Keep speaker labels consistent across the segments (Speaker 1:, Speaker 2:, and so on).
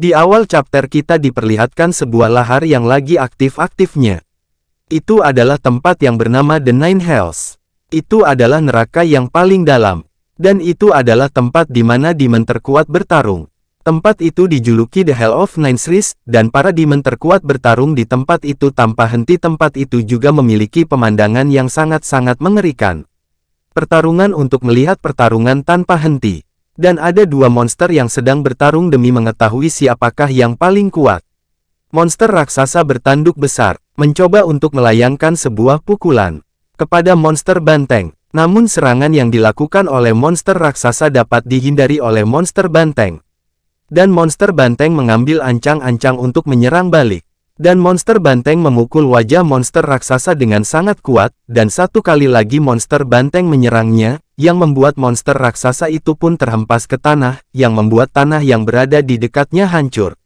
Speaker 1: Di awal chapter kita diperlihatkan sebuah lahar yang lagi aktif-aktifnya. Itu adalah tempat yang bernama The Nine Hells. Itu adalah neraka yang paling dalam. Dan itu adalah tempat di mana demon terkuat bertarung. Tempat itu dijuluki The Hell of Nine Seas, dan para demon terkuat bertarung di tempat itu tanpa henti. Tempat itu juga memiliki pemandangan yang sangat-sangat mengerikan. Pertarungan untuk melihat pertarungan tanpa henti. Dan ada dua monster yang sedang bertarung demi mengetahui siapakah yang paling kuat. Monster raksasa bertanduk besar, mencoba untuk melayangkan sebuah pukulan kepada monster banteng. Namun serangan yang dilakukan oleh monster raksasa dapat dihindari oleh monster banteng. Dan monster banteng mengambil ancang-ancang untuk menyerang balik. Dan monster banteng memukul wajah monster raksasa dengan sangat kuat, dan satu kali lagi monster banteng menyerangnya, yang membuat monster raksasa itu pun terhempas ke tanah, yang membuat tanah yang berada di dekatnya hancur.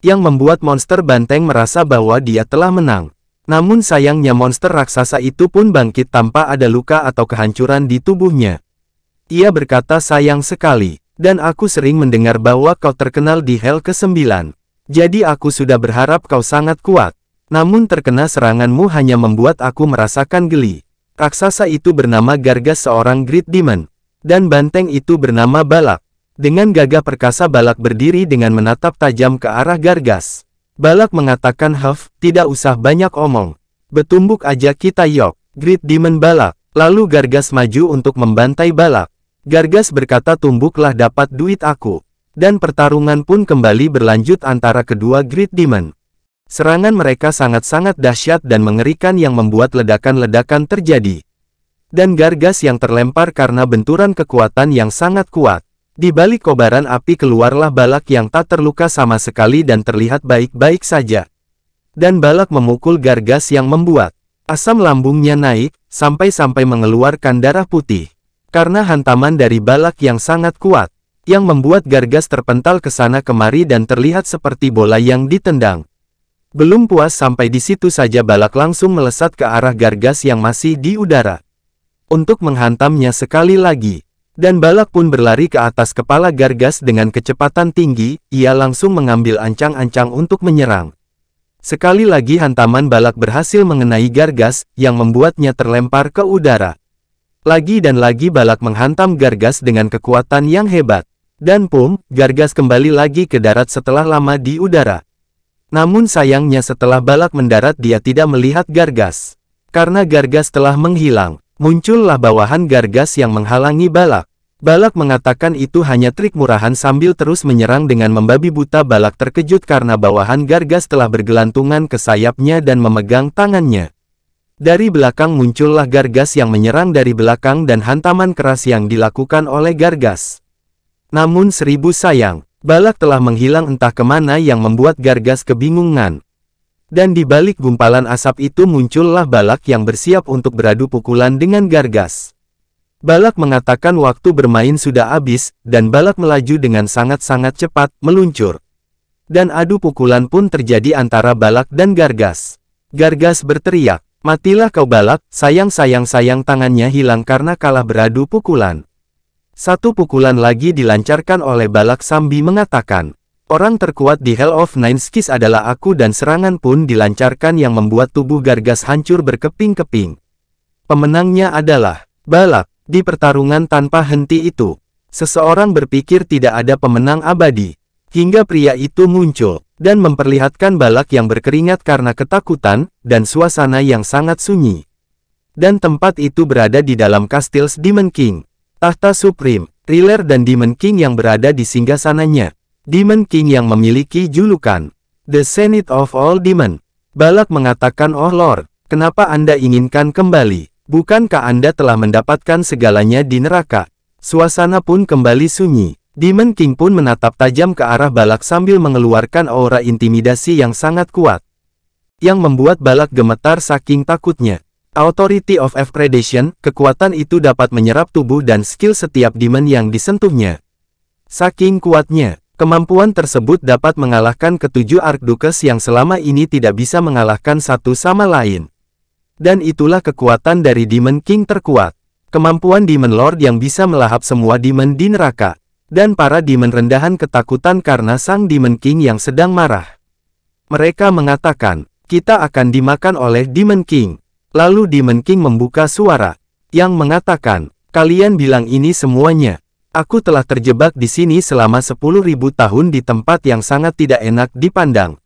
Speaker 1: Yang membuat monster banteng merasa bahwa dia telah menang. Namun sayangnya monster raksasa itu pun bangkit tanpa ada luka atau kehancuran di tubuhnya. Ia berkata, sayang sekali. Dan aku sering mendengar bahwa kau terkenal di Hell ke-9. Jadi aku sudah berharap kau sangat kuat. Namun terkena seranganmu hanya membuat aku merasakan geli. Raksasa itu bernama Gargas, seorang Great Demon. Dan banteng itu bernama Balak. Dengan gagah perkasa Balak berdiri dengan menatap tajam ke arah Gargas. Balak mengatakan, "Huff, tidak usah banyak omong. Betumbuk aja kita yok." Great Demon Balak. Lalu Gargas maju untuk membantai Balak. Gargas berkata, "Tumbuklah, dapat duit aku." Dan pertarungan pun kembali berlanjut antara kedua Great Demon. Serangan mereka sangat-sangat dahsyat dan mengerikan yang membuat ledakan-ledakan terjadi. Dan Gargas yang terlempar karena benturan kekuatan yang sangat kuat. Di balik kobaran api keluarlah Balak yang tak terluka sama sekali dan terlihat baik-baik saja. Dan Balak memukul Gargas yang membuat asam lambungnya naik, sampai-sampai mengeluarkan darah putih. Karena hantaman dari Balak yang sangat kuat, yang membuat Gargas terpental ke sana kemari dan terlihat seperti bola yang ditendang. Belum puas sampai di situ saja Balak langsung melesat ke arah Gargas yang masih di udara. Untuk menghantamnya sekali lagi. Dan Balak pun berlari ke atas kepala Gargas dengan kecepatan tinggi, ia langsung mengambil ancang-ancang untuk menyerang. Sekali lagi hantaman Balak berhasil mengenai Gargas, yang membuatnya terlempar ke udara. Lagi dan lagi Balak menghantam Gargas dengan kekuatan yang hebat. Dan pum, Gargas kembali lagi ke darat setelah lama di udara. Namun sayangnya setelah Balak mendarat dia tidak melihat Gargas. Karena Gargas telah menghilang, muncullah bawahan Gargas yang menghalangi Balak. Balak mengatakan itu hanya trik murahan sambil terus menyerang dengan membabi buta. Balak terkejut karena bawahan Gargas telah bergelantungan ke sayapnya dan memegang tangannya. Dari belakang muncullah Gargas yang menyerang dari belakang dan hantaman keras yang dilakukan oleh Gargas. Namun seribu sayang, Balak telah menghilang entah kemana yang membuat Gargas kebingungan. Dan di balik gumpalan asap itu muncullah Balak yang bersiap untuk beradu pukulan dengan Gargas. Balak mengatakan waktu bermain sudah habis, dan Balak melaju dengan sangat-sangat cepat, meluncur. Dan adu pukulan pun terjadi antara Balak dan Gargas. Gargas berteriak, "Matilah kau Balak!" Sayang tangannya hilang karena kalah beradu pukulan. Satu pukulan lagi dilancarkan oleh Balak sambil mengatakan, "Orang terkuat di Hell of Nine Seas adalah aku," dan serangan pun dilancarkan yang membuat tubuh Gargas hancur berkeping-keping. Pemenangnya adalah Balak. Di pertarungan tanpa henti itu, seseorang berpikir tidak ada pemenang abadi. Hingga pria itu muncul, dan memperlihatkan Balak yang berkeringat karena ketakutan, dan suasana yang sangat sunyi. Dan tempat itu berada di dalam kastil Demon King. Tahta Supreme, Riler dan Demon King yang berada di singgasananya. Demon King yang memiliki julukan The Senate of All Demon. Balak mengatakan, "Oh Lord, kenapa Anda inginkan kembali? Bukankah Anda telah mendapatkan segalanya di neraka?" Suasana pun kembali sunyi. Demon King pun menatap tajam ke arah Balak sambil mengeluarkan aura intimidasi yang sangat kuat. Yang membuat Balak gemetar saking takutnya. Authority of Predation, kekuatan itu dapat menyerap tubuh dan skill setiap demon yang disentuhnya. Saking kuatnya, kemampuan tersebut dapat mengalahkan ketujuh Archdukes yang selama ini tidak bisa mengalahkan satu sama lain. Dan itulah kekuatan dari Demon King terkuat. Kemampuan Demon Lord yang bisa melahap semua demon di neraka. Dan para demon rendahan ketakutan karena sang Demon King yang sedang marah. Mereka mengatakan, kita akan dimakan oleh Demon King. Lalu Demon King membuka suara, yang mengatakan, kalian bilang ini semuanya. Aku telah terjebak di sini selama 10.000 tahun di tempat yang sangat tidak enak dipandang.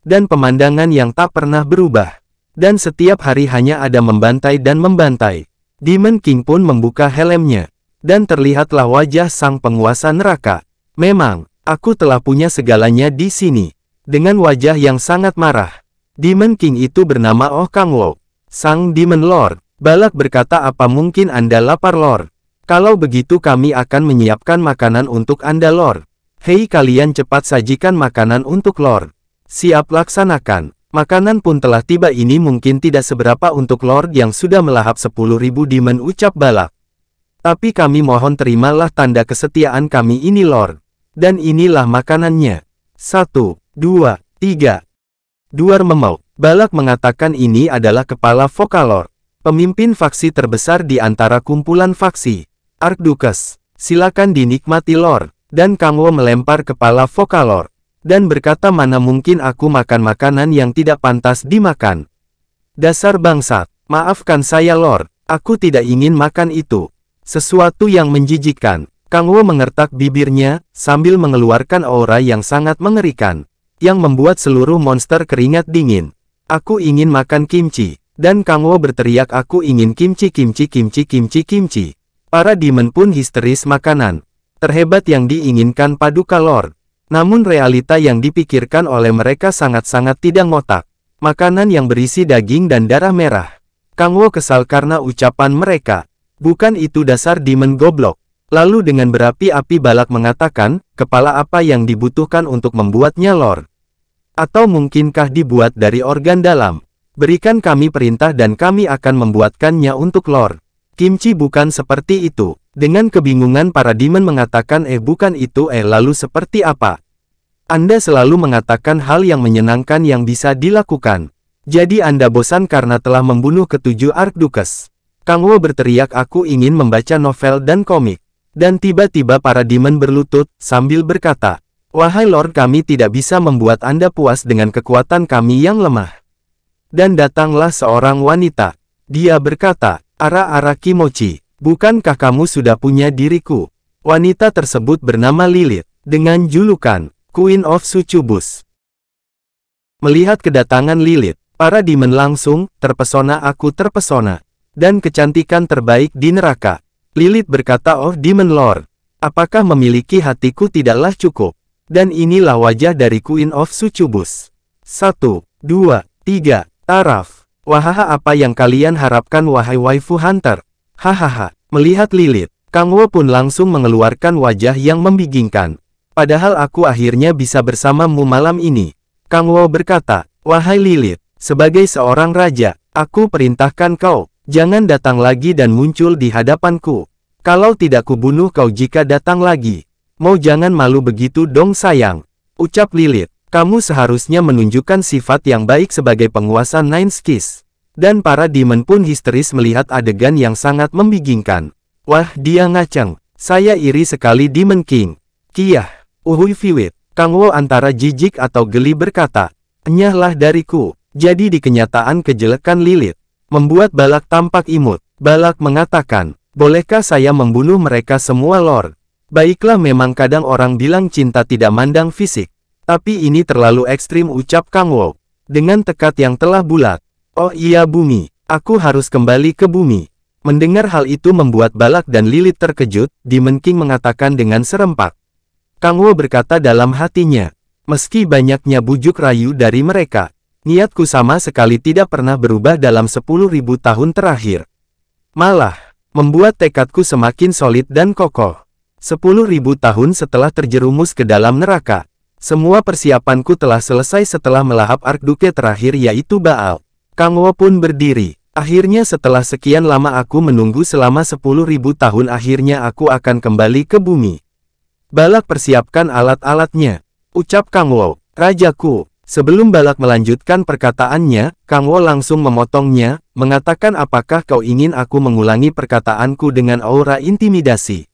Speaker 1: Dan pemandangan yang tak pernah berubah. Dan setiap hari hanya ada membantai dan membantai. Demon King pun membuka helmnya. Dan terlihatlah wajah sang penguasa neraka. Memang, aku telah punya segalanya di sini. Dengan wajah yang sangat marah. Demon King itu bernama Oh Kangwo, sang Demon Lord. Balak berkata, apa mungkin Anda lapar Lord? Kalau begitu kami akan menyiapkan makanan untuk Anda Lord. Hei kalian cepat sajikan makanan untuk Lord. Siap laksanakan. Makanan pun telah tiba, ini mungkin tidak seberapa untuk Lord yang sudah melahap 10.000 demon, ucap Balak. Tapi kami mohon terimalah tanda kesetiaan kami ini Lord. Dan inilah makanannya. 1, 2, 3. Duar Memau. Balak mengatakan ini adalah kepala Vocalord, pemimpin faksi terbesar di antara kumpulan faksi. Archduchess, silakan dinikmati Lord. Dan Kangwo melempar kepala Vocalord. Dan berkata, mana mungkin aku makan makanan yang tidak pantas dimakan. Dasar bangsat, maafkan saya Lord, aku tidak ingin makan itu. Sesuatu yang menjijikkan. Kangwo mengertak bibirnya, sambil mengeluarkan aura yang sangat mengerikan. Yang membuat seluruh monster keringat dingin. Aku ingin makan kimchi. Dan Kangwo berteriak, aku ingin kimchi, kimchi, kimchi, kimchi, kimchi. Para demon pun histeris makanan terhebat yang diinginkan Paduka Lord. Namun realita yang dipikirkan oleh mereka sangat-sangat tidak ngotak. Makanan yang berisi daging dan darah merah. Kangwo kesal karena ucapan mereka. Bukan itu dasar demon goblok. Lalu dengan berapi-api Balak mengatakan, kepala apa yang dibutuhkan untuk membuatnya Lord? Atau mungkinkah dibuat dari organ dalam? Berikan kami perintah dan kami akan membuatkannya untuk Lord. Kimchi bukan seperti itu. Dengan kebingungan para demon mengatakan, bukan itu, lalu seperti apa? Anda selalu mengatakan hal yang menyenangkan yang bisa dilakukan. Jadi Anda bosan karena telah membunuh ketujuh Archduchess. Kangwo berteriak, aku ingin membaca novel dan komik. Dan tiba-tiba para demon berlutut, sambil berkata, wahai Lord, kami tidak bisa membuat Anda puas dengan kekuatan kami yang lemah. Dan datanglah seorang wanita. Dia berkata, Ara-Ara Kimochi, bukankah kamu sudah punya diriku? Wanita tersebut bernama Lilith, dengan julukan Queen of Succubus. Melihat kedatangan Lilith, para demon langsung terpesona, aku terpesona. Dan kecantikan terbaik di neraka. Lilith berkata, oh Demon Lord, apakah memiliki hatiku tidaklah cukup? Dan inilah wajah dari Queen of Succubus. 1, 2, 3, taraf. Wahaha, apa yang kalian harapkan wahai waifu hunter? Hahaha. Melihat Lilith, Kangwo pun langsung mengeluarkan wajah yang membingungkan. Padahal aku akhirnya bisa bersamamu malam ini. Kangwo berkata, wahai Lilith, sebagai seorang raja, aku perintahkan kau. Jangan datang lagi dan muncul di hadapanku. Kalau tidak kubunuh kau jika datang lagi. Mau jangan malu begitu dong sayang. Ucap Lilith, kamu seharusnya menunjukkan sifat yang baik sebagai penguasa Nine Skies. Dan para demon pun histeris melihat adegan yang sangat membingungkan. Wah, dia ngaceng. Saya iri sekali Demon King. Kiyah, uhui Viwit. Kangwo antara jijik atau geli berkata, enyahlah dariku. Jadi di kenyataan kejelekan Lilith membuat Balak tampak imut. Balak mengatakan, bolehkah saya membunuh mereka semua Lord? Baiklah, memang kadang orang bilang cinta tidak mandang fisik. Tapi ini terlalu ekstrim, ucap Kangwo. Dengan tekad yang telah bulat. Oh iya bumi, aku harus kembali ke bumi. Mendengar hal itu membuat Balak dan Lilith terkejut. Demon King mengatakan dengan serempak. Kangwo berkata dalam hatinya, meski banyaknya bujuk rayu dari mereka, niatku sama sekali tidak pernah berubah dalam 10.000 tahun terakhir. Malah, membuat tekadku semakin solid dan kokoh. 10.000 tahun setelah terjerumus ke dalam neraka, semua persiapanku telah selesai setelah melahap Archduke terakhir, yaitu Baal. Kangwo pun berdiri. Akhirnya setelah sekian lama aku menunggu selama 10.000 tahun, akhirnya aku akan kembali ke bumi. Balak, persiapkan alat-alatnya, ucap Kangwo. Rajaku. Sebelum Balak melanjutkan perkataannya, Kangwo langsung memotongnya, mengatakan, apakah kau ingin aku mengulangi perkataanku dengan aura intimidasi?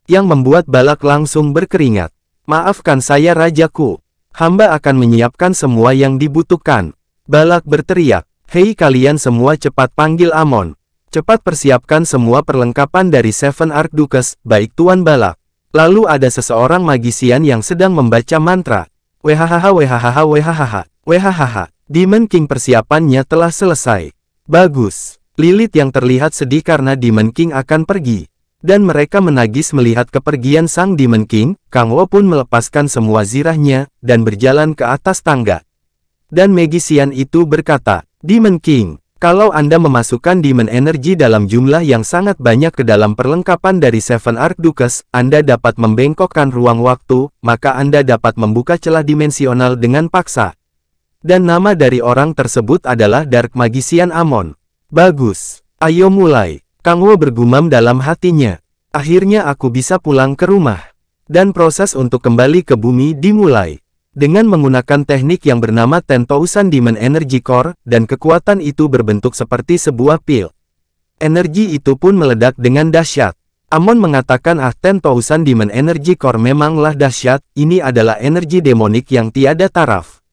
Speaker 1: yang membuat Balak langsung berkeringat. Maafkan saya rajaku. Hamba akan menyiapkan semua yang dibutuhkan. Balak berteriak, hei kalian semua cepat panggil Amon. Cepat persiapkan semua perlengkapan dari Seven Archduchess, baik Tuan Balak. Lalu ada seseorang magisian yang sedang membaca mantra. Wehahaha wehahaha wehahaha, wehahaha. Demon King persiapannya telah selesai. Bagus. Lilith yang terlihat sedih karena Demon King akan pergi. Dan mereka menagis melihat kepergian sang Demon King. Kang Wo pun melepaskan semua zirahnya, dan berjalan ke atas tangga. Dan magisian itu berkata, Demon King, kalau Anda memasukkan Demon Energy dalam jumlah yang sangat banyak ke dalam perlengkapan dari Seven Archduchess, Anda dapat membengkokkan ruang waktu, maka Anda dapat membuka celah dimensional dengan paksa. Dan nama dari orang tersebut adalah Dark Magician Amon. Bagus, ayo mulai. Kang Wo bergumam dalam hatinya. Akhirnya aku bisa pulang ke rumah. Dan proses untuk kembali ke bumi dimulai. Dengan menggunakan teknik yang bernama 10,000 Demon Energy Core, dan kekuatan itu berbentuk seperti sebuah pil. Energi itu pun meledak dengan dahsyat. Amon mengatakan 10,000 Demon Energy Core memanglah dahsyat, ini adalah energi demonik yang tiada taraf.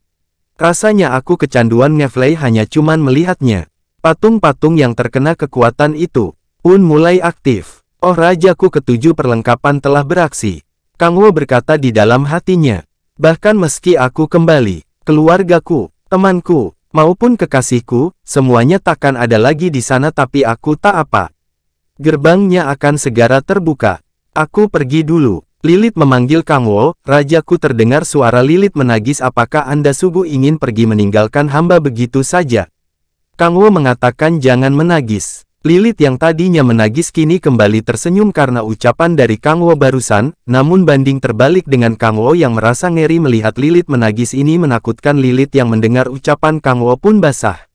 Speaker 1: Rasanya aku kecanduan ngeflay hanya cuman melihatnya. Patung-patung yang terkena kekuatan itu pun mulai aktif. Oh rajaku ketujuh perlengkapan telah beraksi. Kang Wo berkata di dalam hatinya. Bahkan meski aku kembali, keluargaku, temanku, maupun kekasihku, semuanya takkan ada lagi di sana tapi aku tak apa. Gerbangnya akan segera terbuka. Aku pergi dulu. Lilith memanggil Kang Wo, rajaku terdengar suara Lilith menagis apakah Anda sungguh ingin pergi meninggalkan hamba begitu saja? Kang Wo mengatakan jangan menagis. Lilith yang tadinya menagis kini kembali tersenyum karena ucapan dari Kang Wo barusan, namun banding terbalik dengan Kang Wo yang merasa ngeri melihat Lilith menagis ini menakutkan. Lilith yang mendengar ucapan Kang Wo pun basah.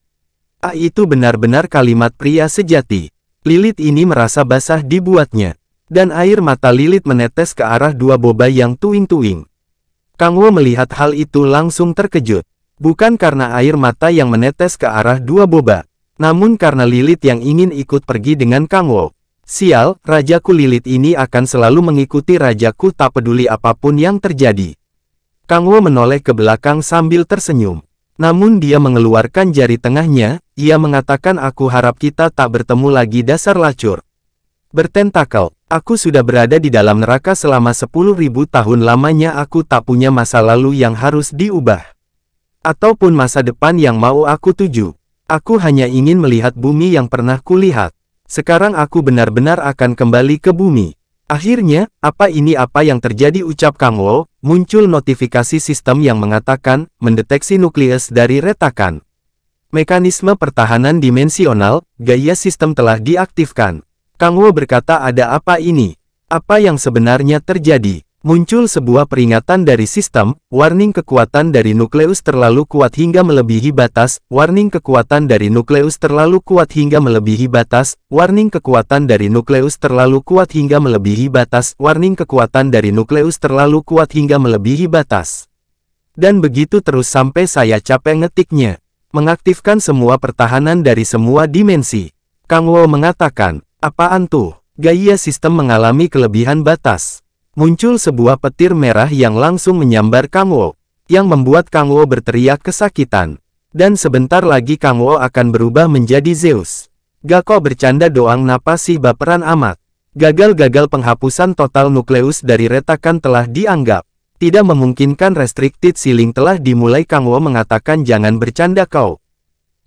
Speaker 1: Ah, itu benar-benar kalimat pria sejati. Lilith ini merasa basah dibuatnya. Dan air mata Lilith menetes ke arah dua boba yang tuing-tuing. Kang Wo melihat hal itu langsung terkejut. Bukan karena air mata yang menetes ke arah dua boba. Namun karena Lilith yang ingin ikut pergi dengan Kang Wo. Sial, rajaku Lilith ini akan selalu mengikuti rajaku tak peduli apapun yang terjadi. Kang Wo menoleh ke belakang sambil tersenyum. Namun dia mengeluarkan jari tengahnya, ia mengatakan aku harap kita tak bertemu lagi dasar lacur. Bertentakel, aku sudah berada di dalam neraka selama 10.000 tahun lamanya aku tak punya masa lalu yang harus diubah. Ataupun masa depan yang mau aku tuju. Aku hanya ingin melihat bumi yang pernah kulihat. Sekarang aku benar-benar akan kembali ke bumi. Akhirnya, apa yang terjadi ucap Kang Wo, muncul notifikasi sistem yang mengatakan, mendeteksi nukleus dari retakan. Mekanisme pertahanan dimensional, gaya sistem telah diaktifkan. Kang Wo berkata ada apa ini? Apa yang sebenarnya terjadi? Muncul sebuah peringatan dari sistem, warning kekuatan dari nukleus terlalu kuat hingga melebihi batas, warning kekuatan dari nukleus terlalu kuat hingga melebihi batas, warning kekuatan dari nukleus terlalu kuat hingga melebihi batas, warning kekuatan dari nukleus terlalu kuat hingga melebihi batas. Dan begitu terus sampai saya capek ngetiknya. Mengaktifkan semua pertahanan dari semua dimensi. Kang Wo mengatakan, apaan tuh? Gaya sistem mengalami kelebihan batas. Muncul sebuah petir merah yang langsung menyambar Kang Wo, yang membuat Kang Wo berteriak kesakitan. Dan sebentar lagi Kang Wo akan berubah menjadi Zeus. Gak kok bercanda doang napas sih baperan amat. Gagal-gagal penghapusan total nukleus dari retakan telah dianggap. Tidak memungkinkan restricted ceiling telah dimulai. Kang Wo mengatakan jangan bercanda kau.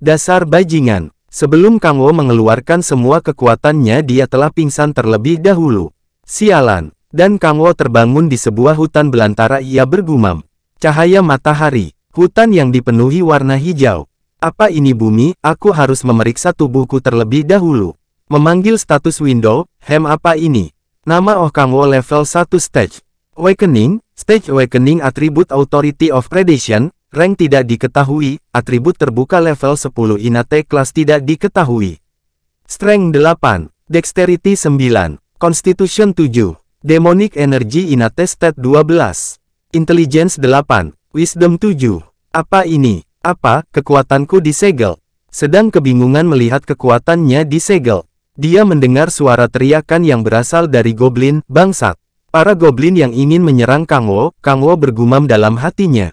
Speaker 1: Dasar bajingan. Sebelum Kang Wo mengeluarkan semua kekuatannya dia telah pingsan terlebih dahulu. Sialan. Dan Kang Wo terbangun di sebuah hutan belantara. Ia bergumam. Cahaya matahari. Hutan yang dipenuhi warna hijau. Apa ini bumi? Aku harus memeriksa tubuhku terlebih dahulu. Memanggil status window. Apa ini? Nama Kang Wo level 1 stage. Awakening. Stage Awakening Atribut Authority of Predation. Rank tidak diketahui. Atribut terbuka level 10. Inate kelas tidak diketahui. Strength 8. Dexterity 9. Constitution 7. Demonic Energy Inate Stat 12. Intelligence 8. Wisdom 7. Apa ini? Apa? Kekuatanku disegel. Sedang kebingungan melihat kekuatannya disegel. Dia mendengar suara teriakan yang berasal dari goblin, bangsat. Para goblin yang ingin menyerang Kang Wo bergumam dalam hatinya.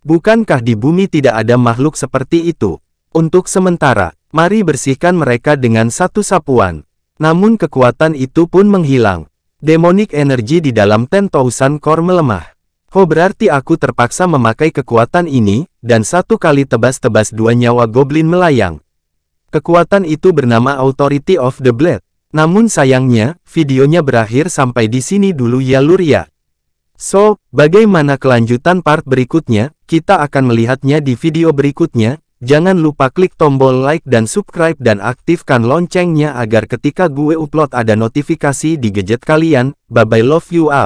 Speaker 1: Bukankah di bumi tidak ada makhluk seperti itu? Untuk sementara, mari bersihkan mereka dengan satu sapuan. Namun kekuatan itu pun menghilang. Demonic energy di dalam 10,000 core melemah. Berarti aku terpaksa memakai kekuatan ini, dan satu kali tebas-tebas 2 nyawa goblin melayang. Kekuatan itu bernama Authority of the Blade. Namun sayangnya, videonya berakhir sampai di sini dulu ya lur ya. So, bagaimana kelanjutan part berikutnya? Kita akan melihatnya di video berikutnya. Jangan lupa klik tombol like dan subscribe dan aktifkan loncengnya agar ketika gue upload ada notifikasi di gadget kalian. Bye bye, love you all.